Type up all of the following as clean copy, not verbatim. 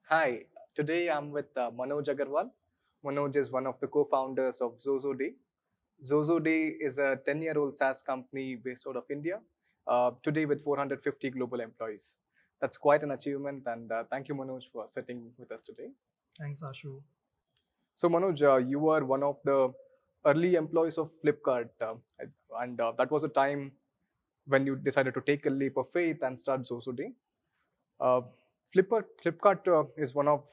Hi, today I'm with Manoj Agarwal. Manoj is one of the co-founders of Xoxoday. Xoxoday is a 10-year-old SaaS company based out of India, today with 450 global employees. That's quite an achievement, and thank you, Manoj, for sitting with us today. Thanks, Ashu. So, Manoj, you were one of the early employees of Flipkart, and that was a time when you decided to take a leap of faith and start Xoxoday. Uh, Flipkart is one of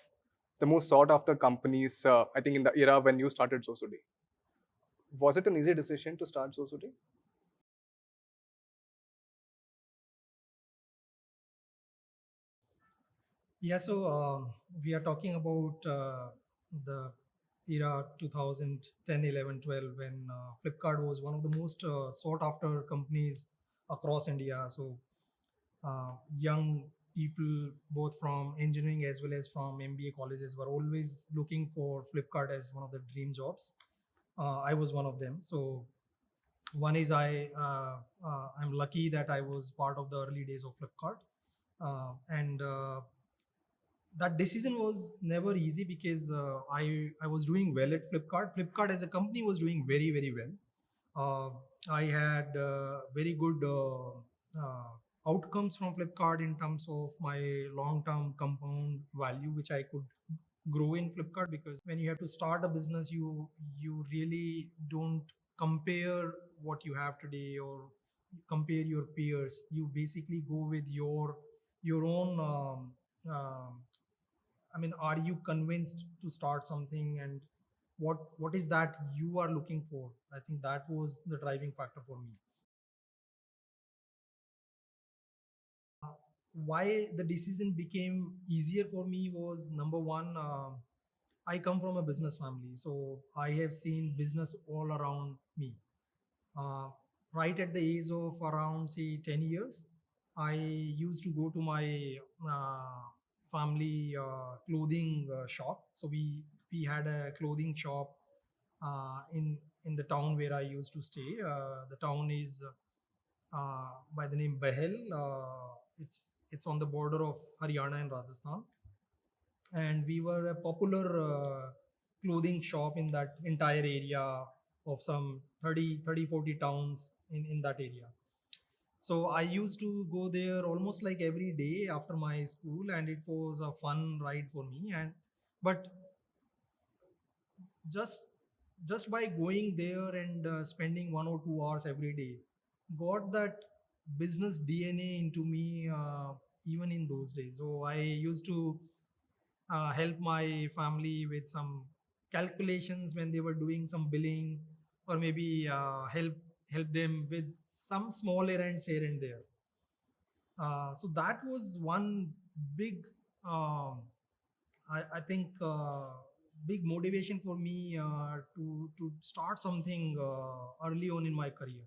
the most sought after companies, I think, in the era when you started Xoxoday. Was it an easy decision to start Xoxoday? Yeah, so we are talking about the era 2010, 11, 12 when Flipkart was one of the most sought after companies across India. So young people, both from engineering as well as from MBA colleges, were always looking for Flipkart as one of the dream jobs. I was one of them. So one is I'm lucky that I was part of the early days of Flipkart, and that decision was never easy because I was doing well at Flipkart. Flipkart as a company was doing very very well. I had very good outcomes from Flipkart in terms of my long term compound value, which I could grow in Flipkart, because when you have to start a business, you really don't compare what you have today or compare your peers. You basically go with your own I mean, are you convinced to start something, and what is that you are looking for? I think that was the driving factor for me. Why the decision became easier for me was, number one, I come from a business family, so I have seen business all around me. Uh, right at the age of around say 10 years, I used to go to my family clothing shop. So we had a clothing shop in the town where I used to stay. The town is by the name Behel. It's on the border of Haryana and Rajasthan, and we were a popular clothing shop in that entire area of some 30 40 towns in that area. So I used to go there almost like every day after my school, and it was a fun ride for me. And but just just by going there and spending 1 or 2 hours every day got that business DNA into me, even in those days. So I used to help my family with some calculations when they were doing some billing, or maybe help them with some small errands here and there. So that was one big, um, I think, big motivation for me to start something early on in my career.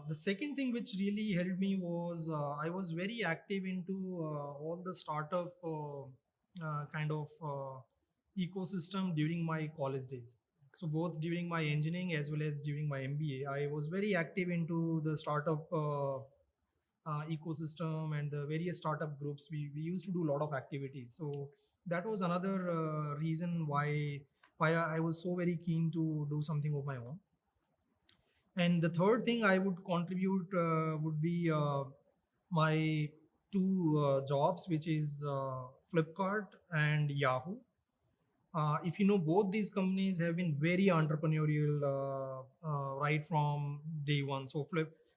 The second thing which really helped me was I was very active into all the startup kind of ecosystem during my college days. So both during my engineering as well as during my MBA, I was very active into the startup ecosystem and the various startup groups. We used to do a lot of activities. So that was another reason why I was so very keen to do something of my own. And the third thing I would contribute would be my two jobs, which is Flipkart and Yahoo. If you know, both these companies have been very entrepreneurial right from day one. So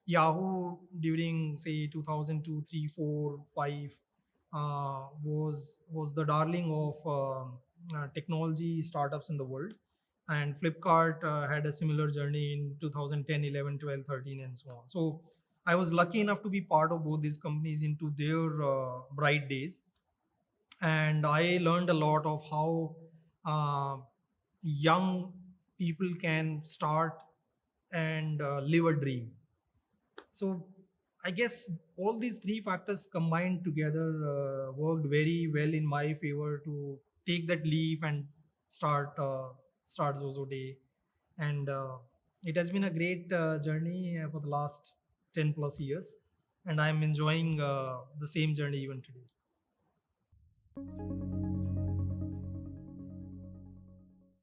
Yahoo during say 2002, 3, 4, 5 was the darling of technology startups in the world, and Flipkart had a similar journey in 2010, 11, 12, 13, and so on. So I was lucky enough to be part of both these companies into their bright days, and I learned a lot of how young people can start and live a dream. So I guess all these three factors combined together worked very well in my favor to take that leap and start Zozo Day. And It has been a great journey for the last 10 plus years, and I'm enjoying the same journey even today.